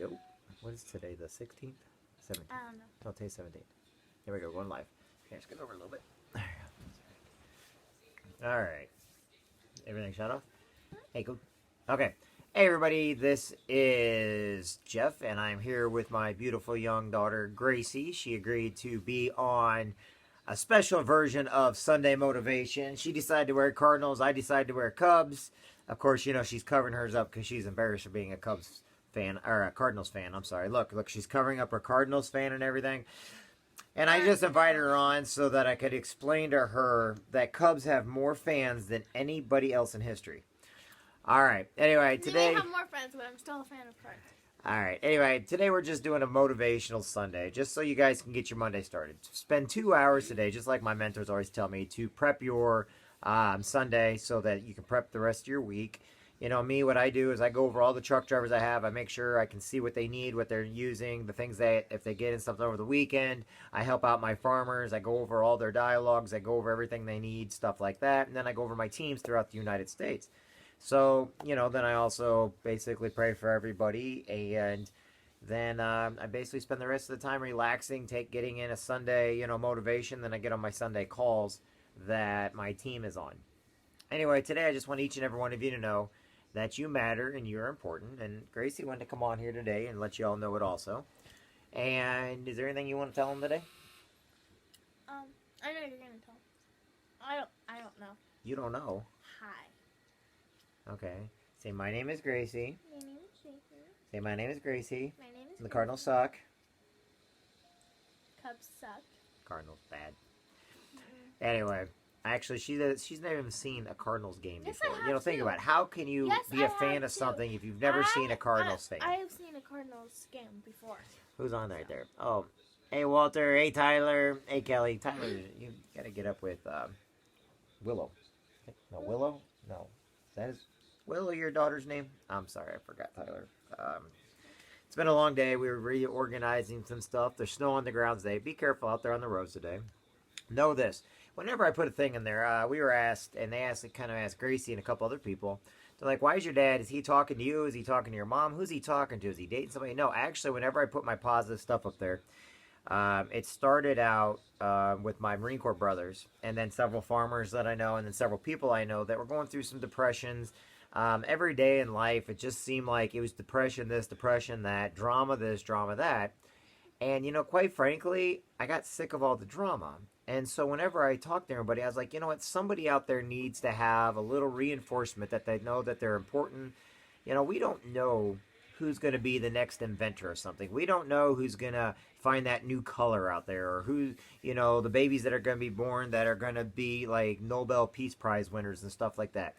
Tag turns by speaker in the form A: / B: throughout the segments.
A: go. What is today? The 16th? 17th?
B: I don't know.
A: No, today's 17th. Here we go. Going live. Okay, let's get over a little bit. There we go. All right. Everything shut off? Hey, go. Okay. Hey, everybody. This is Jeff, and I'm here with my beautiful young daughter, Gracie. She agreed to be on a special version of Sunday Motivation. She decided to wear Cardinals. I decided to wear Cubs. Of course, you know, she's covering hers up because she's embarrassed for being a Cubs fan, or a Cardinals fan. I'm sorry. Look, she's covering up her Cardinals fan and everything. And I just invited her on so that I could explain to her that Cubs have more fans than anybody else in history. All right. Anyway, today...
B: You may have more friends, but I'm still a fan of Cardinals.
A: All right. Anyway, today we're just doing a motivational Sunday, just so you guys can get your Monday started. Spend 2 hours today, just like my mentors always tell me, to prep your Sunday so that you can prep the rest of your week. You know, me, what I do is I go over all the truck drivers I have. I make sure I can see what they need, what they're using, the things that, if they get in something over the weekend. I help out my farmers. I go over all their dialogues. I go over everything they need, stuff like that. And then I go over my teams throughout the United States. So, you know, then I also basically pray for everybody. And then I basically spend the rest of the time relaxing, getting in a Sunday, you know, motivation. Then I get on my Sunday calls that my team is on. Anyway, today I just want each and every one of you to know that you matter and you're important. And Gracie wanted to come on here today and let you all know it also. And is there anything you want to tell them today?
B: I know you're gonna tell. I don't know.
A: You don't know?
B: Hi.
A: Okay. Say, my name is Gracie.
B: My name is Jason.
A: Say, my name is Gracie.
B: My name is
A: And the Cardinals suck.
B: Cubs suck.
A: Cardinals bad. Anyway, actually, she's never even seen a Cardinals game
B: Yes,
A: before.
B: I have
A: You know, think
B: too.
A: about it. How can you
B: Yes,
A: be a
B: I
A: fan
B: have
A: of
B: too.
A: something if you've never seen a Cardinals thing?
B: I have seen a Cardinals game before.
A: Who's on right there? Oh, hey Walter. Hey Tyler. Hey Kelly. Tyler, you gotta get up with Willow. No, Willow? No. That is Willow your daughter's name? I'm sorry, I forgot Tyler. It's been a long day. We were reorganizing some stuff. There's snow on the ground today. Be careful out there on the roads today. Know this. Whenever I put a thing in there, we were asked, and they kind of asked Gracie and a couple other people. They're like, why is your dad? Is he talking to you? Is he talking to your mom? Who's he talking to? Is he dating somebody? No, actually, whenever I put my positive stuff up there, it started out with my Marine Corps brothers, and then several farmers that I know, and then several people I know that were going through some depressions. Every day in life, it just seemed like it was depression this, depression that, drama this, drama that. And, you know, quite frankly, I got sick of all the drama. And so whenever I talked to everybody, I was like, you know what, somebody out there needs to have a little reinforcement that they know that they're important. You know, we don't know who's going to be the next inventor or something. We don't know who's going to find that new color out there, or who, you know, the babies that are going to be born that are going to be like Nobel Peace Prize winners and stuff like that.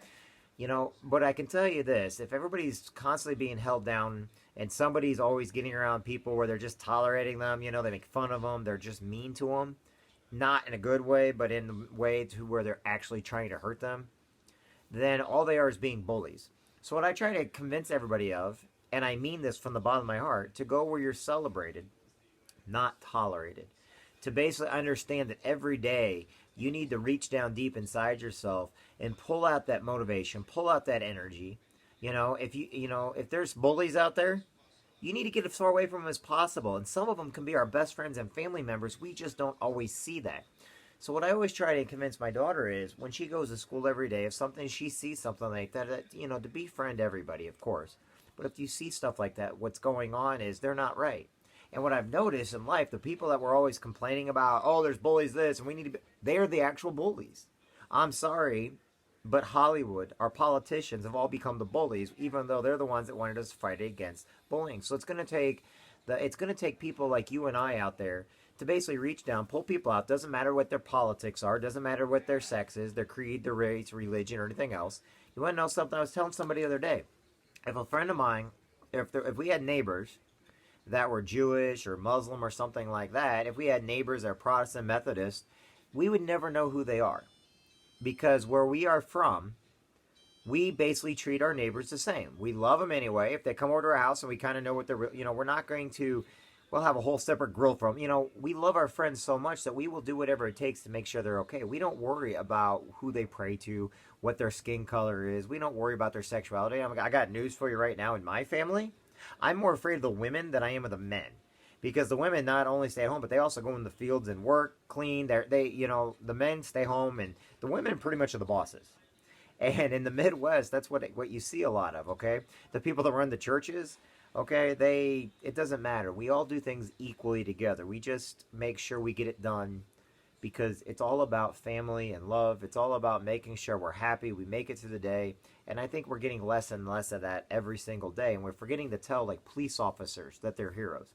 A: You know, but I can tell you this, if everybody's constantly being held down and somebody's always getting around people where they're just tolerating them, you know, they make fun of them, they're just mean to them, not in a good way, but in a way to where they're actually trying to hurt them, then all they are is being bullies. So what I try to convince everybody of, and I mean this from the bottom of my heart, to go where you're celebrated, not tolerated. To basically understand that every day you need to reach down deep inside yourself and pull out that motivation, pull out that energy. You know, if there's bullies out there, you need to get as far away from them as possible. And some of them can be our best friends and family members. We just don't always see that. So what I always try to convince my daughter is, when she goes to school every day, if she sees something like that, you know, to befriend everybody, of course. But if you see stuff like that, what's going on is they're not right. And what I've noticed in life, the people that were always complaining about, oh, there's bullies this, and we need to be, they're the actual bullies. I'm sorry, but Hollywood, our politicians have all become the bullies, even though they're the ones that wanted us to fight against bullying. So it's going to take people like you and I out there to basically reach down, pull people out. Doesn't matter what their politics are, doesn't matter what their sex is, their creed, their race, religion, or anything else. You want to know something? I was telling somebody the other day. If a friend of mine, if we had neighbors that were Jewish or Muslim or something like that, if we had neighbors that are Protestant, Methodist, we would never know who they are. Because where we are from, we basically treat our neighbors the same. We love them anyway. If they come over to our house and we kind of know what they're, you know, we're not going to, we'll have a whole separate grill for them. You know, we love our friends so much that we will do whatever it takes to make sure they're okay. We don't worry about who they pray to, what their skin color is. We don't worry about their sexuality. I got news for you right now in my family. I'm more afraid of the women than I am of the men. Because the women not only stay at home, but they also go in the fields and work, clean. The men stay home, and the women pretty much are the bosses. And in the Midwest, that's what you see a lot of. Okay, the people that run the churches, okay, it doesn't matter. We all do things equally together. We just make sure we get it done because it's all about family and love. It's all about making sure we're happy, we make it through the day. And I think we're getting less and less of that every single day. And we're forgetting to tell, like, police officers that they're heroes,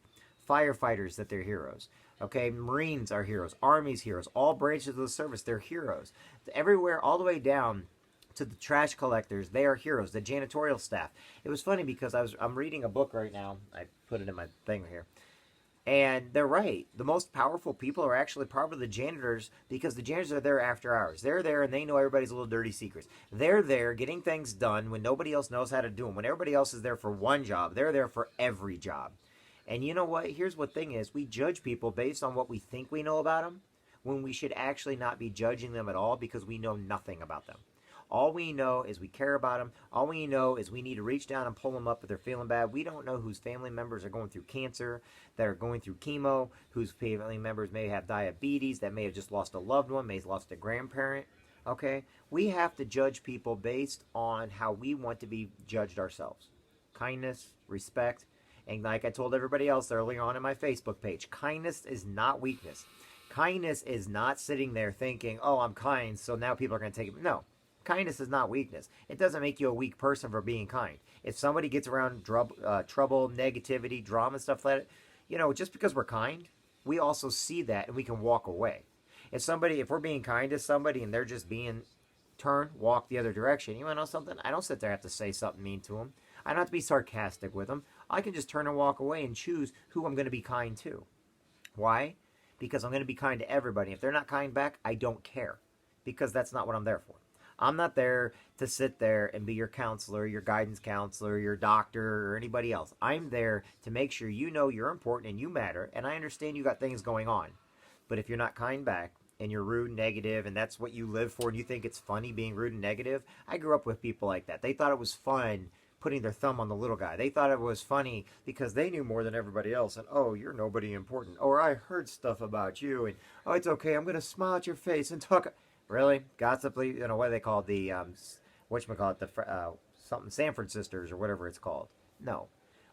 A: firefighters that they're heroes. Okay, Marines are heroes, Army's heroes, all branches of the service, they're heroes. Everywhere, all the way down to the trash collectors, they are heroes. The janitorial staff. It was funny because I'm reading a book right now. I put it in my thing here. And they're right. The most powerful people are actually probably the janitors because the janitors are there after hours. They're there and they know everybody's little dirty secrets. They're there getting things done when nobody else knows how to do them. When everybody else is there for one job, they're there for every job. And you know what? Here's what thing is. We judge people based on what we think we know about them when we should actually not be judging them at all because we know nothing about them. All we know is we care about them. All we know is we need to reach down and pull them up if they're feeling bad. We don't know whose family members are going through cancer, that are going through chemo, whose family members may have diabetes, that may have just lost a loved one, may have lost a grandparent. Okay? We have to judge people based on how we want to be judged ourselves. Kindness, respect, and like I told everybody else earlier on in my Facebook page, kindness is not weakness. Kindness is not sitting there thinking, oh, I'm kind, so now people are going to take it. No. Kindness is not weakness. It doesn't make you a weak person for being kind. If somebody gets around trouble, negativity, drama, stuff like that, just because we're kind, we also see that and we can walk away. If we're being kind to somebody and they're just being walk the other direction, you want to know something? I don't sit there and have to say something mean to them. I don't have to be sarcastic with them. I can just turn and walk away and choose who I'm going to be kind to. Why? Because I'm going to be kind to everybody. If they're not kind back, I don't care. Because that's not what I'm there for. I'm not there to sit there and be your counselor, your guidance counselor, your doctor, or anybody else. I'm there to make sure you know you're important and you matter, and I understand you got things going on. But if you're not kind back, and you're rude and negative, and that's what you live for, and you think it's funny being rude and negative, I grew up with people like that. They thought it was fun putting their thumb on the little guy. They thought it was funny because they knew more than everybody else, and, oh, you're nobody important. Or I heard stuff about you, and, oh, it's okay, I'm going to smile at your face and talk... Really? Gossiply? What do they call it? The, whatchamacallit, something Sanford Sisters or whatever it's called. No.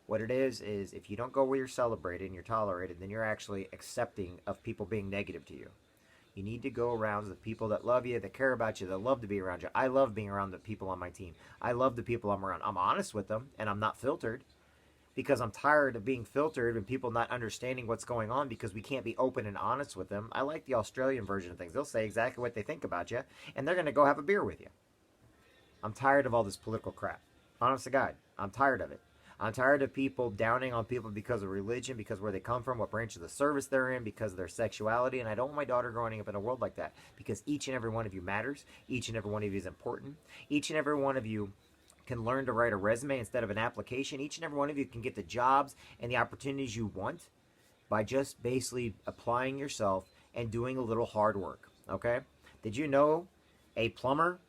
A: What it is if you don't go where you're celebrated and you're tolerated, then you're actually accepting of people being negative to you. You need to go around the people that love you, that care about you, that love to be around you. I love being around the people on my team. I love the people I'm around. I'm honest with them, and I'm not filtered. Because I'm tired of being filtered and people not understanding what's going on because we can't be open and honest with them. I like the Australian version of things. They'll say exactly what they think about you, and they're going to go have a beer with you. I'm tired of all this political crap. Honest to God, I'm tired of it. I'm tired of people downing on people because of religion, because where they come from, what branch of the service they're in, because of their sexuality, and I don't want my daughter growing up in a world like that because each and every one of you matters. Each and every one of you is important. Each and every one of you can learn to write a resume instead of an application. Each and every one of you can get the jobs and the opportunities you want by just basically applying yourself and doing a little hard work, okay? Did you know a plumber,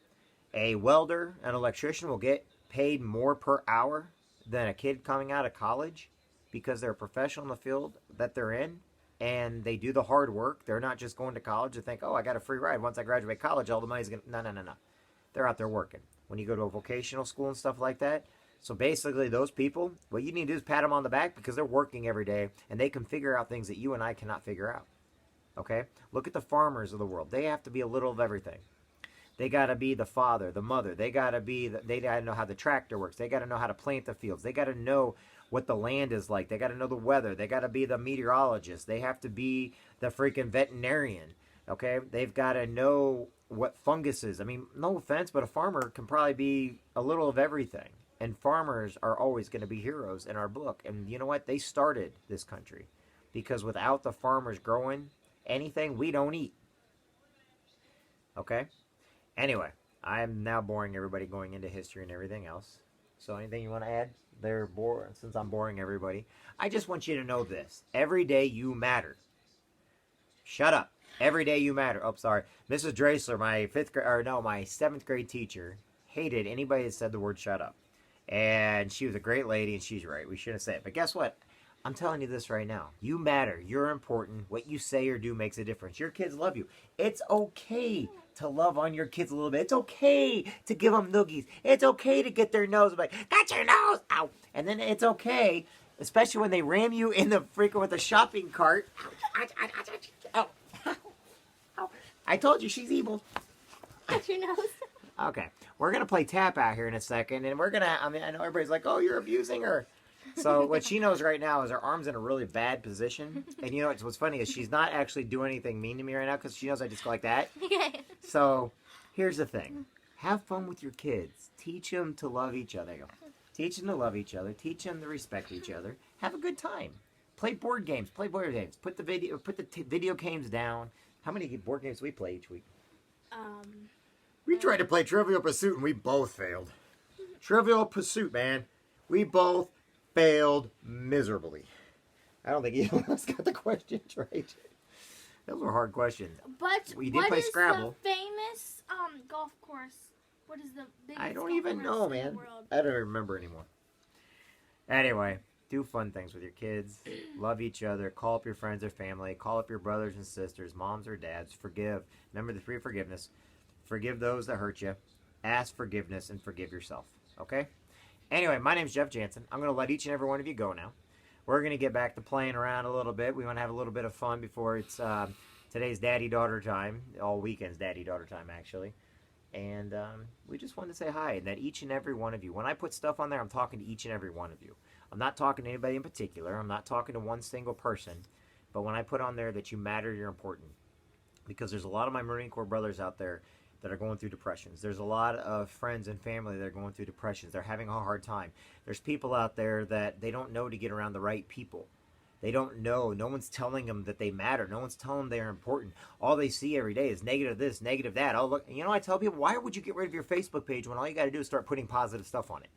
A: a welder, an electrician will get paid more per hour than a kid coming out of college because they're a professional in the field that they're in and they do the hard work? They're not just going to college to think, oh, I got a free ride. Once I graduate college, all the money's going to... No. They're out there working. When you go to a vocational school and stuff like that. So basically those people, what you need to do is pat them on the back because they're working every day and they can figure out things that you and I cannot figure out. Okay? Look at the farmers of the world. They have to be a little of everything. They got to be the father, the mother. They got to know how the tractor works. They got to know how to plant the fields. They got to know what the land is like. They got to know the weather. They got to be the meteorologist. They have to be the freaking veterinarian. Okay? They've got to know what fungus is. I mean, no offense, but a farmer can probably be a little of everything. And farmers are always going to be heroes in our book. And you know what? They started this country. Because without the farmers growing anything, we don't eat. Okay? Anyway, I'm now boring everybody going into history and everything else. So anything you want to add? They're boring, since I'm boring everybody. I just want you to know this. Every day you matter. Shut up. Every day you matter. Oh, sorry. Mrs. Drasler, my 7th grade teacher, hated anybody that said the word shut up. And she was a great lady, and she's right. We shouldn't say it. But guess what? I'm telling you this right now. You matter. You're important. What you say or do makes a difference. Your kids love you. It's okay to love on your kids a little bit. It's okay to give them noogies. It's okay to get their nose like, got your nose! Ow! And then it's okay, especially when they ram you in the freaking with a shopping cart. Ow! Ow! I told you she's evil.
B: Got your nose.
A: Okay, we're gonna play tap out here in a second, and we're gonna. I mean, I know everybody's like, "Oh, you're abusing her." So what she knows right now is her arm's in a really bad position, and you know what's funny is she's not actually doing anything mean to me right now because she knows I just go like that. So here's the thing: have fun with your kids. Teach them to love each other. Teach them to love each other. Teach them to respect each other. Have a good time. Play board games. Play board games. Put the video games down. How many board games do we play each week? We tried to play Trivial Pursuit and we both failed. Trivial Pursuit, man. We both failed miserably. I don't think either of us got the questions right. Those were hard questions.
B: But
A: we did play Scrabble.
B: The famous golf course? What is the biggest
A: I don't
B: golf
A: even
B: course
A: know,
B: in
A: man.
B: the world?
A: I don't remember anymore. Anyway, do fun things with your kids. Love each other. Call up your friends or family. Call up your brothers and sisters, moms or dads. Forgive. Remember the 3 forgiveness. Forgive those that hurt you. Ask forgiveness and forgive yourself. Okay? Anyway, my name's Jeff Jansen. I'm going to let each and every one of you go now. We're going to get back to playing around a little bit. We want to have a little bit of fun before it's today's daddy-daughter time. All weekend's daddy-daughter time, actually. And we just wanted to say hi. And that each and every one of you, when I put stuff on there, I'm talking to each and every one of you. I'm not talking to anybody in particular. I'm not talking to one single person. But when I put on there that you matter, you're important. Because there's a lot of my Marine Corps brothers out there that are going through depressions. There's a lot of friends and family that are going through depressions. They're having a hard time. There's people out there that they don't know to get around the right people. They don't know. No one's telling them that they matter. No one's telling them they're important. All they see every day is negative this, negative that. Oh, look, you know, I tell people, why would you get rid of your Facebook page when all you got to do is start putting positive stuff on it?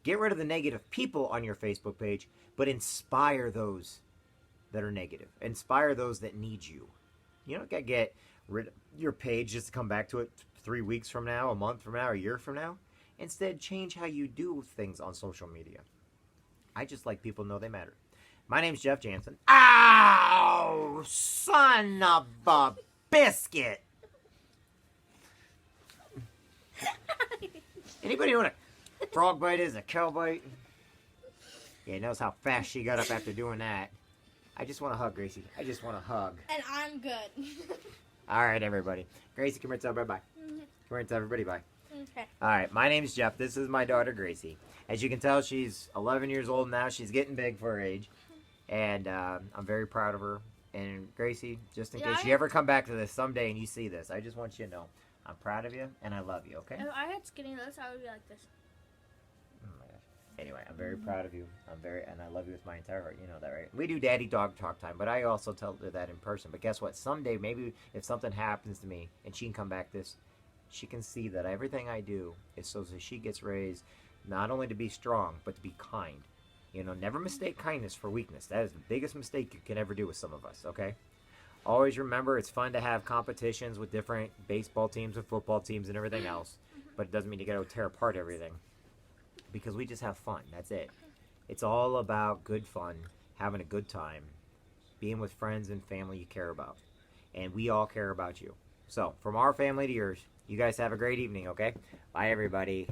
A: Get rid of the negative people on your Facebook page, but inspire those that are negative. Inspire those that need you. You don't got to get rid of your page just to come back to it 3 weeks from now, a month from now, a year from now. Instead, change how you do things on social media. I just like people to know they matter. My name's Jeff Jansen. Ow! Son of a biscuit! Anybody know what a frog bite is? A cow bite? Yeah, knows how fast she got up after doing that. I just want to hug, Gracie. I just want to hug.
B: And I'm good.
A: All right, everybody. Gracie, come here and tell everybody bye. Come here and tell everybody bye.
B: Okay.
A: All right, my name's Jeff. This is my daughter, Gracie. As you can tell, she's 11 years old now. She's getting big for her age. And I'm very proud of her. And Gracie, just in case you ever come back to this someday and you see this, I just want you to know I'm proud of you and I love you, okay?
B: If I had skinny lips, I would be like this.
A: Oh my gosh. Anyway, I'm very proud of you. And I love you with my entire heart. You know that, right? We do daddy dog talk time, but I also tell her that in person. But guess what? Someday, maybe if something happens to me and she can come back she can see that everything I do is so that she gets raised not only to be strong, but to be kind. You know, never mistake kindness for weakness. That is the biggest mistake you can ever do with some of us, okay? Always remember it's fun to have competitions with different baseball teams and football teams and everything else, but it doesn't mean you got to tear apart everything because we just have fun. That's it. It's all about good fun, having a good time, being with friends and family you care about, and we all care about you. So, from our family to yours, you guys have a great evening, okay? Bye, everybody.